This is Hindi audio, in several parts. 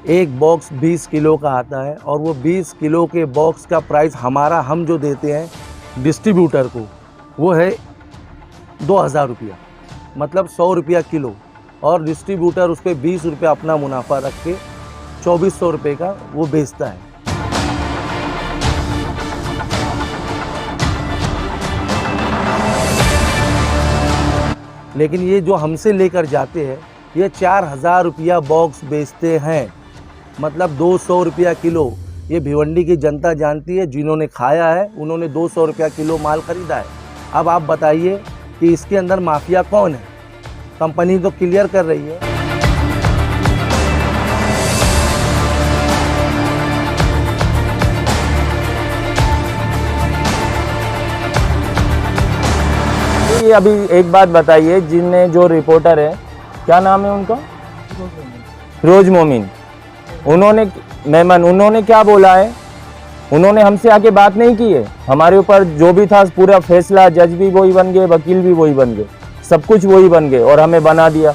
एक बॉक्स 20 किलो का आता है और वो 20 किलो के बॉक्स का प्राइस हम जो देते हैं डिस्ट्रीब्यूटर को वो है 2000 रुपया, मतलब 100 रुपया किलो, और डिस्ट्रीब्यूटर उस पर 20 रुपया अपना मुनाफा रख के 2400 रुपये का वो बेचता है। लेकिन ये जो हमसे लेकर जाते हैं ये 4000 रुपया बॉक्स बेचते हैं, मतलब 200 रुपया किलो। ये भिवंडी की जनता जानती है, जिन्होंने खाया है उन्होंने 200 रुपया किलो माल ख़रीदा है। अब आप बताइए कि इसके अंदर माफिया कौन है? कंपनी तो क्लियर कर रही है। ये अभी एक बात बताइए, जिनने जो रिपोर्टर है, क्या नाम है उनका? रोज मोमिन। उन्होंने क्या बोला है? उन्होंने हमसे आके बात नहीं की है। हमारे ऊपर जो भी था पूरा फैसला, जज भी वही बन गए, वकील भी वही बन गए, सब कुछ वही बन गए और हमें बना दिया।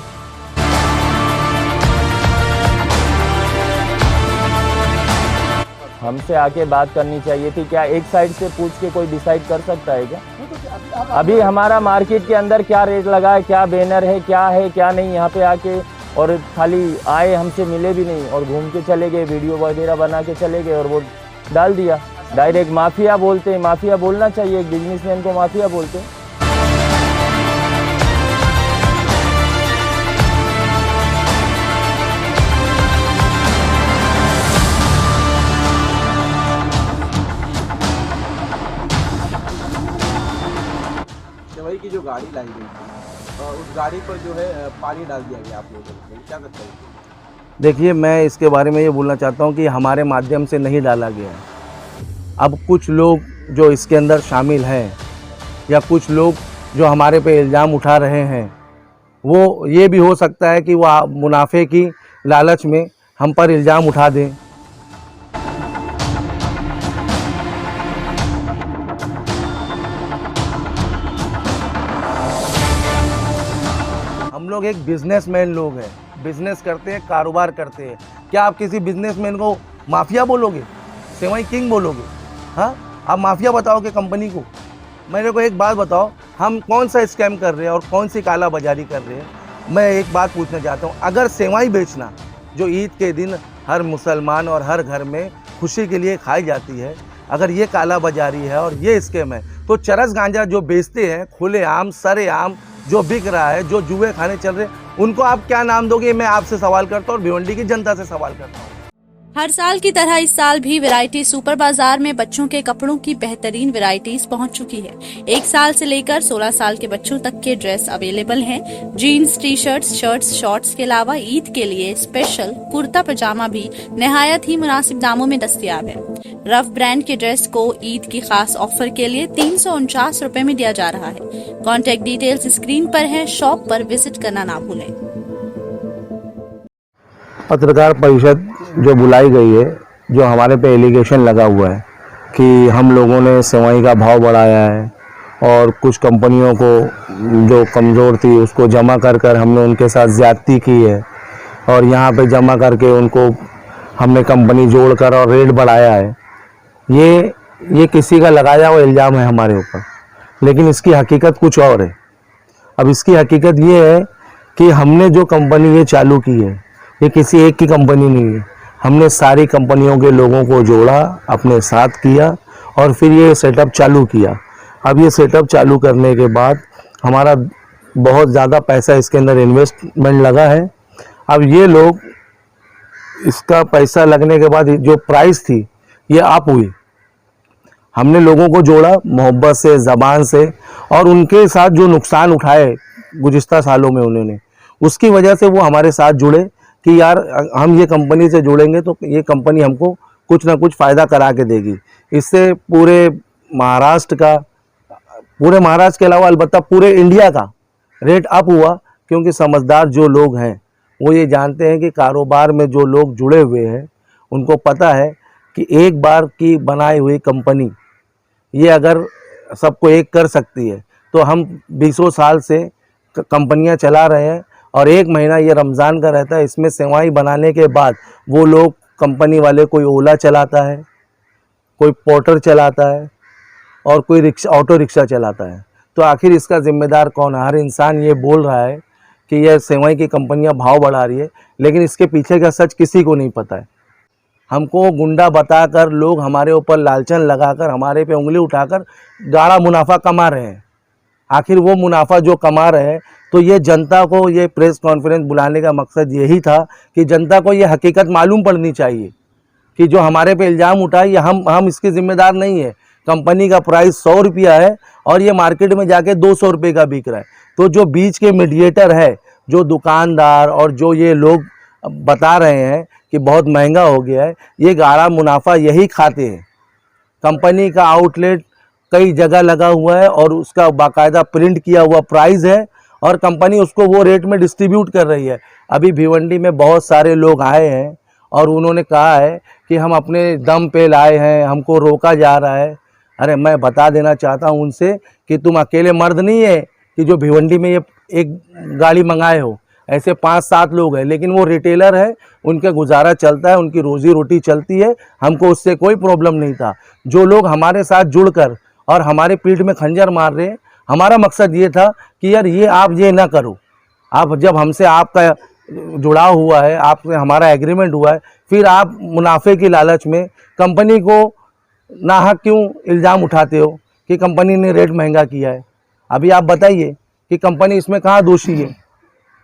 हमसे आके बात करनी चाहिए थी। क्या एक साइड से पूछ के कोई डिसाइड कर सकता है क्या? अभी हमारा मार्केट के अंदर क्या रेट लगा है, क्या बैनर है, क्या नहीं, यहाँ पे आके और खाली आए, हमसे मिले भी नहीं और घूम के चले गए, वीडियो वगैरह बना के चले गए और वो डाल दिया। डायरेक्ट माफिया बोलते हैं। माफिया बोलना चाहिए, एक बिजनेसमैन को माफिया बोलते हैं। सेवई की जो गाड़ी लाई गई थी उस गाड़ी पर जो है पानी डाल दिया गया आप लोगों ने, क्या करते हैं? देखिए, मैं इसके बारे में ये बोलना चाहता हूँ कि हमारे माध्यम से नहीं डाला गया है। अब कुछ लोग जो इसके अंदर शामिल हैं या कुछ लोग जो हमारे पे इल्ज़ाम उठा रहे हैं, वो ये भी हो सकता है कि वो मुनाफे की लालच में हम पर इल्ज़ाम उठा दें। हम लोग एक बिजनेसमैन लोग हैं, बिजनेस करते हैं, कारोबार करते हैं। क्या आप किसी बिजनेसमैन को माफिया बोलोगे, सेवई किंग बोलोगे? हाँ, आप माफिया बताओगे कंपनी को? मेरे को एक बात बताओ, हम कौन सा स्कैम कर रहे हैं और कौन सी काला बाजारी कर रहे हैं? मैं एक बात पूछना चाहता हूँ, अगर सेवई बेचना जो ईद के दिन हर मुसलमान और हर घर में खुशी के लिए खाई जाती है, अगर ये काला बाजारी है और ये स्कैम है, तो चरस गांजा जो बेचते हैं खुलेआम सरेआम जो बिक रहा है, जो जुए खाने चल रहे हैं, उनको आप क्या नाम दोगे? मैं आपसे सवाल करता हूँ और भिवंडी की जनता से सवाल करता हूँ। हर साल की तरह इस साल भी वैरायटी सुपर बाजार में बच्चों के कपड़ों की बेहतरीन वैरायटीज पहुंच चुकी है। 1 साल से लेकर 16 साल के बच्चों तक के ड्रेस अवेलेबल हैं। Jeans, T shirts, shirts, shorts के अलावा ईद के लिए स्पेशल कुर्ता पजामा भी निहायत ही मुनासिब दामों में दस्तयाब है। रफ ब्रांड के ड्रेस को ईद की खास ऑफर के लिए 349 रुपए में दिया जा रहा है। कॉन्टेक्ट डिटेल्स स्क्रीन पर है, शॉप पर विजिट करना ना भूलें। पत्रकार परिषद जो बुलाई गई है, जो हमारे पे एलिगेशन लगा हुआ है कि हम लोगों ने सेवई का भाव बढ़ाया है और कुछ कंपनियों को जो कमज़ोर थी उसको जमा कर कर हमने उनके साथ ज़्यादती की है और यहाँ पे जमा करके उनको हमने कंपनी जोड़कर और रेट बढ़ाया है। ये किसी का लगाया हुआ इल्ज़ाम है हमारे ऊपर, लेकिन इसकी हकीकत कुछ और है। अब इसकी हकीकत ये है कि हमने जो कंपनी ये चालू की है, ये किसी एक की कंपनी नहीं है। हमने सारी कंपनियों के लोगों को जोड़ा, अपने साथ किया और फिर ये सेटअप चालू किया। अब ये सेटअप चालू करने के बाद हमारा बहुत ज़्यादा पैसा इसके अंदर इन्वेस्टमेंट लगा है। अब ये लोग, इसका पैसा लगने के बाद जो प्राइस थी ये अप हुई। हमने लोगों को जोड़ा मोहब्बत से, ज़बान से, और उनके साथ जो नुकसान उठाए गुज़िश्ता सालों में उन्होंने, उसकी वजह से वो हमारे साथ जुड़े कि यार हम ये कंपनी से जुड़ेंगे तो ये कंपनी हमको कुछ ना कुछ फ़ायदा करा के देगी। इससे पूरे महाराष्ट्र के अलावा अलबत्ता पूरे इंडिया का रेट अप हुआ, क्योंकि समझदार जो लोग हैं वो ये जानते हैं कि कारोबार में जो लोग जुड़े हुए हैं उनको पता है कि एक बार की बनाई हुई कंपनी ये अगर सबको एक कर सकती है तो हम 20 साल से कंपनियां चला रहे हैं और 1 महीना ये रमज़ान का रहता है। इसमें सेवई बनाने के बाद वो लोग कंपनी वाले कोई ओला चलाता है, कोई पोर्टर चलाता है और कोई रिक्शा ऑटो रिक्शा चलाता है। तो आखिर इसका जिम्मेदार कौन है? हर इंसान ये बोल रहा है कि यह सेवई की कंपनियां भाव बढ़ा रही है, लेकिन इसके पीछे का सच किसी को नहीं पता है। हमको गुंडा बताकर लोग हमारे ऊपर लालचन लगाकर हमारे पे उंगली उठाकर गाढ़ा मुनाफा कमा रहे हैं। आखिर वो मुनाफा जो कमा रहे हैं, तो ये जनता को ये प्रेस कॉन्फ्रेंस बुलाने का मकसद यही था कि जनता को ये हकीकत मालूम पड़नी चाहिए कि जो हमारे पे इल्ज़ाम उठाए ये हम इसके ज़िम्मेदार नहीं है। कंपनी का प्राइस 100 रुपया है और ये मार्केट में जाके 200 रुपये का बिक रहा है। तो जो बीच के मीडिएटर है, जो दुकानदार और जो ये लोग बता रहे हैं कि बहुत महंगा हो गया है, ये गाढ़ा मुनाफा यही खाते हैं। कंपनी का आउटलेट कई जगह लगा हुआ है और उसका बाकायदा प्रिंट किया हुआ प्राइस है और कंपनी उसको वो रेट में डिस्ट्रीब्यूट कर रही है। अभी भिवंडी में बहुत सारे लोग आए हैं और उन्होंने कहा है कि हम अपने दम पे लाए हैं, हमको रोका जा रहा है। अरे मैं बता देना चाहता हूँ उनसे कि तुम अकेले मर्द नहीं है कि जो भिवंडी में ये एक गाड़ी मंगाए हो। ऐसे 5-7 लोग हैं, लेकिन वो रिटेलर है, उनका गुजारा चलता है, उनकी रोजी रोटी चलती है। हमको उससे कोई प्रॉब्लम नहीं था। जो लोग हमारे साथ जुड़कर और हमारे पीठ में खंजर मार रहे हैं, हमारा मकसद ये था कि यार आप ये ना करो। आप जब हमसे आपका जुड़ाव हुआ है, आपसे हमारा एग्रीमेंट हुआ है, फिर आप मुनाफे की लालच में कंपनी को नाहक क्यों इल्ज़ाम उठाते हो कि कंपनी ने रेट महंगा किया है? अभी आप बताइए कि कंपनी इसमें कहाँ दोषी है?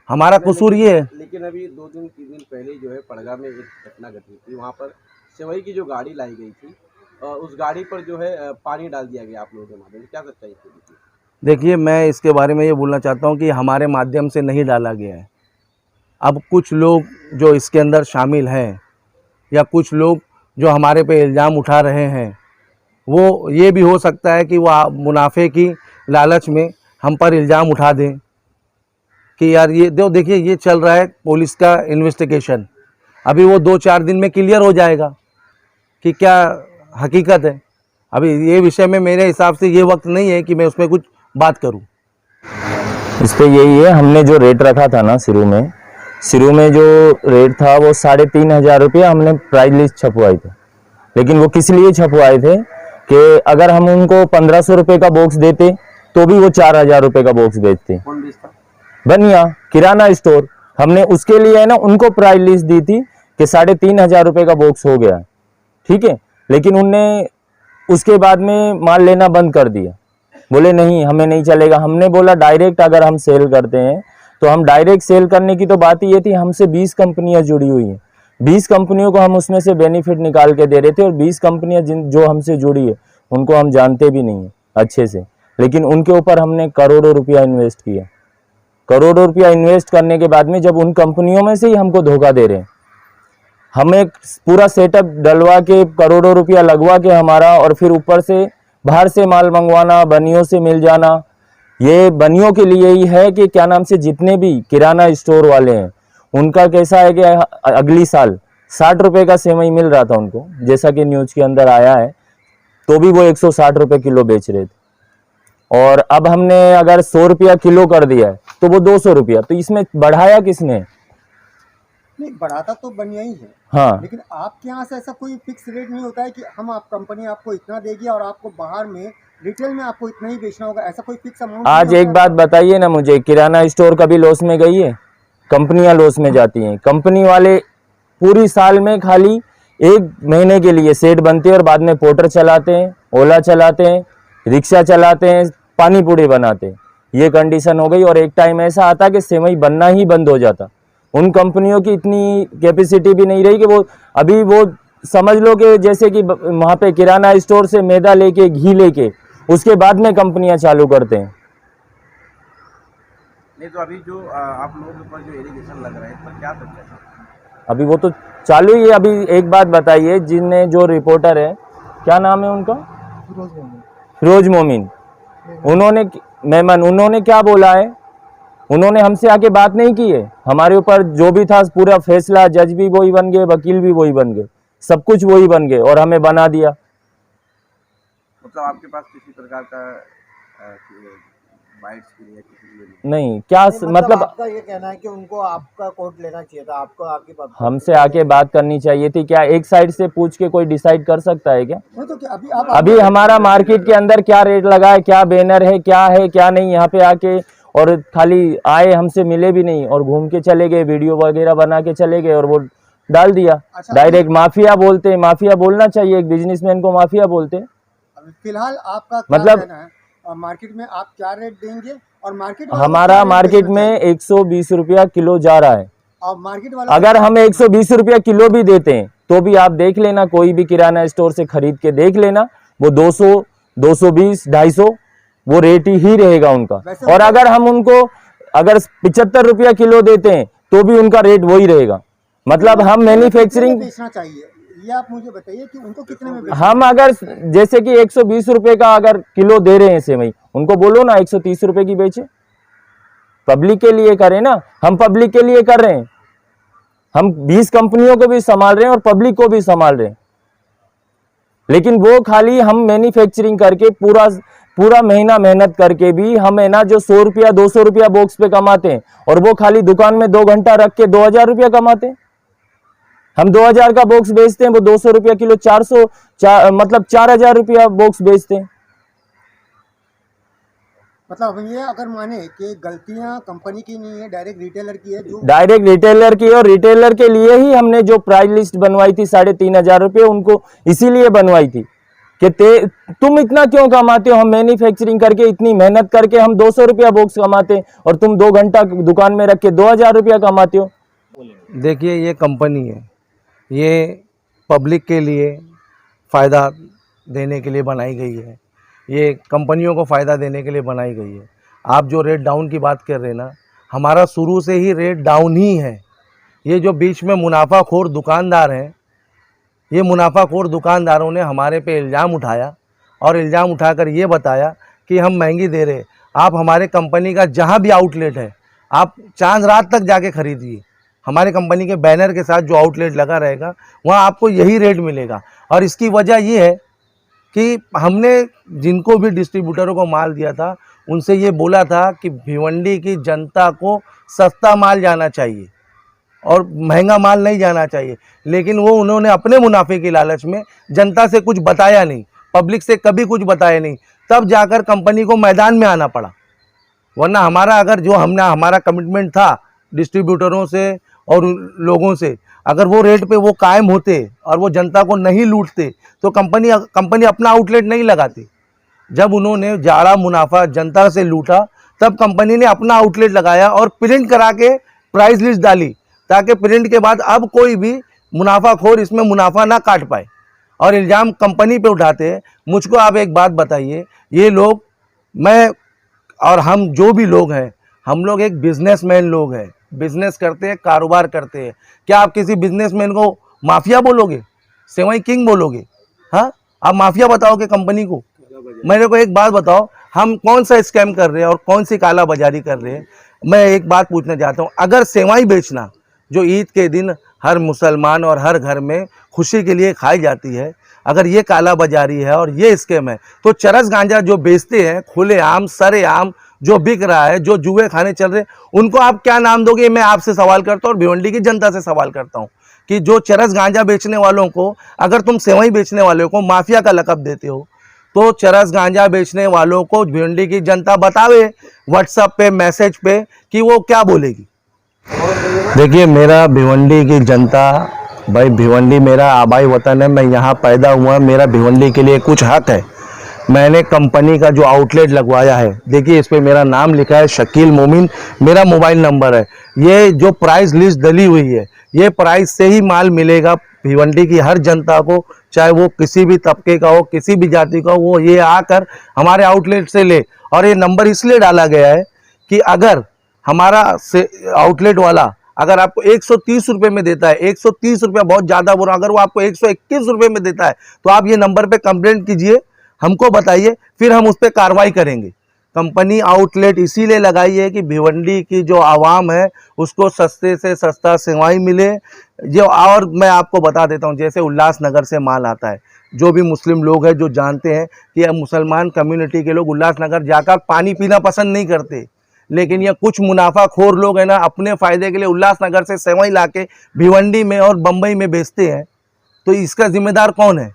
हमारा कसूर ये है। लेकिन अभी 2-3 दिन पहले जो है पड़गा में एक घटना घटी थी। वहाँ पर सेवई की जो गाड़ी लाई गई थी, उस गाड़ी पर जो है पानी डाल दिया गया आप लोगों के माध्यम से। क्या सच्चाई थी? देखिए, मैं इसके बारे में ये बोलना चाहता हूँ कि हमारे माध्यम से नहीं डाला गया है। अब कुछ लोग जो इसके अंदर शामिल हैं या कुछ लोग जो हमारे पे इल्ज़ाम उठा रहे हैं, वो ये भी हो सकता है कि वो मुनाफे की लालच में हम पर इल्ज़ाम उठा दें कि यार ये देखिए ये चल रहा है पुलिस का इन्वेस्टिगेशन। अभी वो 2-4 दिन में क्लियर हो जाएगा कि क्या हकीकत है। अभी ये विषय में मेरे हिसाब से ये वक्त नहीं है कि मैं उसमें कुछ बात करूं। इस पे यही है, हमने जो रेट रखा था ना शुरू में जो रेट था वो 3,500 रुपया हमने प्राइस लिस्ट छपवाई थी। लेकिन वो किस लिए छपवाए थे कि अगर हम उनको 1,500 रुपये का बॉक्स देते तो भी वो 4,000 रुपये का बॉक्स बेचते। कौन बेचता? बनिया किराना स्टोर। हमने उसके लिए है ना उनको प्राइस लिस्ट दी थी कि 3,500 रुपये का बॉक्स हो गया, ठीक है। लेकिन उनने उसके बाद में माल लेना बंद कर दिया, बोले नहीं हमें नहीं चलेगा। हमने बोला डायरेक्ट अगर हम सेल करते हैं तो हम डायरेक्ट सेल करने की तो बात ये थी, हमसे 20 कंपनियां जुड़ी हुई हैं, 20 कंपनियों को हम उसमें से बेनिफिट निकाल के दे रहे थे। और 20 कंपनियां जो हमसे जुड़ी है उनको हम जानते भी नहीं है अच्छे से, लेकिन उनके ऊपर हमने करोड़ों रुपया इन्वेस्ट किया। करोड़ों रुपया इन्वेस्ट करने के बाद में जब उन कंपनियों में से ही हमको धोखा दे रहे हैं, हमें पूरा सेटअप डलवा के करोड़ों रुपया लगवा के हमारा, और फिर ऊपर से बाहर से माल मंगवाना, बनियों से मिल जाना। ये बनियों के लिए ही है कि क्या नाम से जितने भी किराना स्टोर वाले हैं उनका कैसा है कि अगली साल 60 रुपये का सेवई मिल रहा था उनको, जैसा कि न्यूज के अंदर आया है, तो भी वो 160 रुपये किलो बेच रहे थे। और अब हमने अगर 100 रुपया किलो कर दिया है तो वो 200 रुपया। तो इसमें बढ़ाया किसने? नहीं, बढ़ाता तो बनिया ही है। हाँ, लेकिन आपके यहाँ से ऐसा कोई फिक्स रेट नहीं होता है कि हम आप कंपनी आपको इतना देगी और आपको बाहर में रिटेल में आपको इतना ही बेचना होगा, ऐसा कोई फिक्स अमाउंट? आज एक बात बताइए ना मुझे, किराना स्टोर कभी लॉस में गई है? कंपनियां लॉस में जाती हैं। कंपनी वाले पूरी साल में खाली 1 महीने के लिए सेट बनते हैं और बाद में पोर्टर चलाते हैं, ओला चलाते हैं, रिक्शा चलाते हैं, पानी पूड़ी बनाते हैं। ये कंडीशन हो गई। और एक टाइम ऐसा आता कि सेवई बनना ही बंद हो जाता। उन कंपनियों की इतनी कैपेसिटी भी नहीं रही कि वो अभी वो समझ लो कि जैसे कि वहाँ पे किराना स्टोर से मैदा लेके घी लेके उसके बाद में कंपनियां चालू करते हैं। नहीं तो अभी जो आप लोगों के ऊपर जो एलिगेशन लग रहा है इस पर क्या सच्चाई है? अभी वो तो चालू ही है। अभी एक बात बताइए, जिनने जो रिपोर्टर है, क्या नाम है उनका? फिरोज मोमिन। उन्होंने क्या बोला है? उन्होंने हमसे आके बात नहीं की है। हमारे ऊपर जो भी था पूरा फैसला, जज भी वही बन गए, वकील भी वही बन गए, सब कुछ वही बन गए और हमें बना दिया। मतलब आपके पास किसी प्रकार का बाइट्स के लिए किसी के लिए? नहीं क्या मतलब आपका ये कहना है कि उनको आपका कोड लेना चाहिए था, आपको आपकी हमसे आके बात करनी चाहिए थी। क्या एक साइड से पूछ के कोई डिसाइड कर सकता है क्या? वो तो क्या अभी आप अभी हमारा मार्केट के अंदर क्या रेट लगा है, क्या बैनर है क्या नहीं, यहाँ पे आके और खाली आए, हमसे मिले भी नहीं और घूम के चले गए, वीडियो वगैरह बना के चले गए और वो डाल दिया। अच्छा, डायरेक्ट माफिया बोलते हैं, माफिया बोलना चाहिए, एक बिजनेसमैन को माफिया बोलते हैं। अभी फिलहाल आपका क्या मतलब कहना है, और मार्केट में आप क्या रेट देंगे और मार्केट वालों को हमारा क्या रेट मार्केट देना में चाहिए? 120 रुपया किलो जा रहा है। और मार्केट वालों को अगर हम 120 रुपया किलो भी देते हैं तो भी आप देख लेना, कोई भी किराना स्टोर से खरीद के देख लेना, वो 200, 220, 250 वो रेट ही रहेगा उनका। वैसे और अगर हम उनको अगर 75 रुपया किलो देते हैं तो भी उनका रेट वही रहेगा। मतलब हम कितने में मैन्युफैक्चरिंग, बेचना चाहिए, ये आप मुझे बताइए कि उनको कितने में बेचना हम अगर जैसे कि 120 रुपए का अगर किलो दे रहे हैं सेवई, उनको बोलो ना 130 रुपए की बेचे। पब्लिक के लिए करें ना, हम पब्लिक के लिए कर रहे हैं, हम 20 कंपनियों को भी संभाल रहे हैं और पब्लिक को भी संभाल रहे हैं। लेकिन वो खाली हम मैन्युफैक्चरिंग करके पूरा महीना मेहनत करके भी हम है ना जो 100 रुपया 200 रुपया बॉक्स पे कमाते हैं, और वो खाली दुकान में 2 घंटा रख के 2000 रुपया कमाते हैं। हम 2000 का बॉक्स बेचते हैं, वो 200 रुपया किलो, 400 मतलब 4000 रुपया बॉक्स बेचते हैं। मतलब ये अगर माने कि गलतियां कंपनी की नहीं है, डायरेक्ट रिटेलर की है, जो डायरेक्ट रिटेलर की, और रिटेलर के लिए ही हमने जो प्राइस लिस्ट बनवाई थी 3500 रुपये, उनको इसीलिए बनवाई थी कि तुम इतना क्यों कमाते हो, हम मैन्युफैक्चरिंग करके इतनी मेहनत करके हम 200 रुपया बॉक्स कमाते हैं और तुम 2 घंटा दुकान में रख के 2000 रुपया कमाते हो। देखिए ये कंपनी है, ये पब्लिक के लिए फ़ायदा देने के लिए बनाई गई है, ये कंपनियों को फ़ायदा देने के लिए बनाई गई है। आप जो रेट डाउन की बात कर रहे हैं ना, हमारा शुरू से ही रेट डाउन ही है। ये जो बीच में मुनाफाखोर दुकानदार हैं, ये मुनाफाखोर दुकानदारों ने हमारे पे इल्ज़ाम उठाया और इल्ज़ाम उठाकर ये बताया कि हम महंगी दे रहे। आप हमारे कंपनी का जहाँ भी आउटलेट है, आप चांद रात तक जाके खरीदिए, हमारे कंपनी के बैनर के साथ जो आउटलेट लगा रहेगा वहाँ आपको यही रेट मिलेगा। और इसकी वजह ये है कि हमने जिनको भी डिस्ट्रीब्यूटरों को माल दिया था उनसे ये बोला था कि भिवंडी की जनता को सस्ता माल जाना चाहिए और महंगा माल नहीं जाना चाहिए, लेकिन वो उन्होंने अपने मुनाफे की लालच में जनता से कुछ बताया नहीं, पब्लिक से कभी कुछ बताया नहीं, तब जाकर कंपनी को मैदान में आना पड़ा। वरना हमारा अगर जो हमारा कमिटमेंट था डिस्ट्रीब्यूटरों से और लोगों से, अगर वो रेट पे वो कायम होते और वो जनता को नहीं लूटते तो कंपनी अपना आउटलेट नहीं लगाती। जब उन्होंने जाड़ा मुनाफा जनता से लूटा तब कंपनी ने अपना आउटलेट लगाया और प्रिंट करा के प्राइस लिस्ट डाली, ताकि प्रिंट के बाद अब कोई भी मुनाफाखोर इसमें मुनाफा ना काट पाए। और इल्ज़ाम कंपनी पे उठाते हैं। मुझको आप एक बात बताइए, ये लोग, मैं और हम जो भी लोग हैं, हम लोग एक बिजनेसमैन लोग हैं, बिजनेस करते हैं, कारोबार करते हैं। क्या आप किसी बिजनेसमैन को माफिया बोलोगे, सेवई किंग बोलोगे? हाँ, आप माफिया बताओगे कंपनी को? मेरे को एक बात बताओ, हम कौन सा स्कैम कर रहे हैं और कौन सी काला बाजारी कर रहे हैं? मैं एक बात पूछना चाहता हूँ, अगर सेवई बेचना जो ईद के दिन हर मुसलमान और हर घर में खुशी के लिए खाई जाती है, अगर ये काला बाजारी है और ये स्कैम है, तो चरस गांजा जो बेचते हैं खुलेआम सरेआम जो बिक रहा है, जो जुए खाने चल रहे हैं, उनको आप क्या नाम दोगे? मैं आपसे सवाल करता हूँ और भिवंडी की जनता से सवाल करता हूँ कि जो चरस गांजा बेचने वालों को, अगर तुम सेवई बेचने वालों को माफिया का लक़ब देते हो, तो चरस गांजा बेचने वालों को भिवंडी की जनता बतावे व्हाट्सएप पे मैसेज पे कि वो क्या बोलेगी। देखिए मेरा भिवंडी की जनता, भाई भिवंडी मेरा आबाई वतन है, मैं यहाँ पैदा हुआ, मेरा भिवंडी के लिए कुछ हक है। मैंने कंपनी का जो आउटलेट लगवाया है, देखिए इस पे मेरा नाम लिखा है शकील मोमिन, मेरा मोबाइल नंबर है। ये जो प्राइस लिस्ट डली हुई है, ये प्राइस से ही माल मिलेगा भिवंडी की हर जनता को, चाहे वो किसी भी तबके का हो, किसी भी जाति का हो, वो ये आकर हमारे आउटलेट से ले। और ये नंबर इसलिए डाला गया है कि अगर हमारा आउटलेट वाला अगर आपको 130 रुपये में देता है, 130 रुपया बहुत ज़्यादा बोल रहा हूँ, अगर वो आपको 121 रुपये में देता है, तो आप ये नंबर पे कंप्लेंट कीजिए, हमको बताइए, फिर हम उस पर कार्रवाई करेंगे, कंपनी आउटलेट इसीलिए लगाई है कि भिवंडी की जो आवाम है उसको सस्ते से सस्ता सेवाएं मिले। जो और मैं आपको बता देता हूँ, जैसे उल्लासनगर से माल आता है, जो भी मुस्लिम लोग हैं जो जानते हैं कि अब मुसलमान कम्युनिटी के लोग उल्लासनगर जाकर पानी पीना पसंद नहीं करते, लेकिन ये कुछ मुनाफाखोर लोग हैं ना, अपने फ़ायदे के लिए उल्लासनगर से सेवई लाके भिवंडी में और बम्बई में बेचते हैं। तो इसका जिम्मेदार कौन है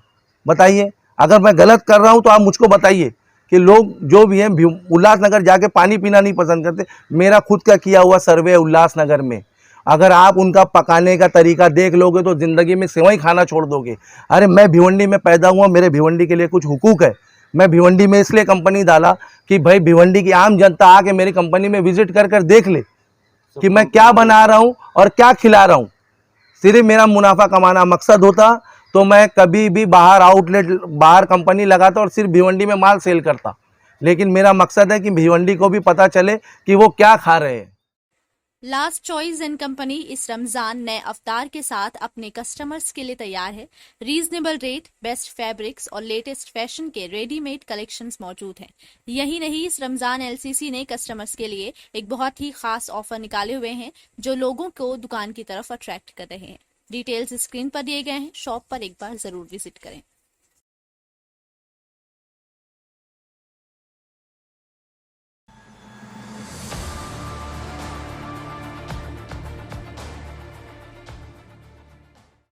बताइए? अगर मैं गलत कर रहा हूँ तो आप मुझको बताइए कि लोग जो भी हैं उल्लासनगर जाके पानी पीना नहीं पसंद करते। मेरा खुद का किया हुआ सर्वे है उल्लासनगर में, अगर आप उनका पकाने का तरीका देख लोगे तो ज़िंदगी में सेवई खाना छोड़ दोगे। अरे मैं भिवंडी में पैदा हुआ, मेरे भिवंडी के लिए कुछ हुकूक है। मैं भिवंडी में इसलिए कंपनी डाला कि भाई भिवंडी की आम जनता आके मेरी कंपनी में विजिट कर कर देख ले कि मैं क्या बना रहा हूँ और क्या खिला रहा हूँ। सिर्फ मेरा मुनाफा कमाना मकसद होता तो मैं कभी भी बाहर कंपनी लगाता और सिर्फ भिवंडी में माल सेल करता, लेकिन मेरा मकसद है कि भिवंडी को भी पता चले कि वो क्या खा रहे हैं। लास्ट चॉइस एंड कंपनी इस रमजान नए अवतार के साथ अपने कस्टमर्स के लिए तैयार है। रीजनेबल रेट, बेस्ट फैब्रिक्स और लेटेस्ट फैशन के रेडीमेड कलेक्शंस मौजूद हैं। यही नहीं, इस रमजान एलसीसी ने कस्टमर्स के लिए एक बहुत ही खास ऑफर निकाले हुए हैं जो लोगों को दुकान की तरफ अट्रैक्ट कर रहे हैं। डिटेल्स स्क्रीन पर दिए गए हैं, शॉप पर एक बार जरूर विजिट करें।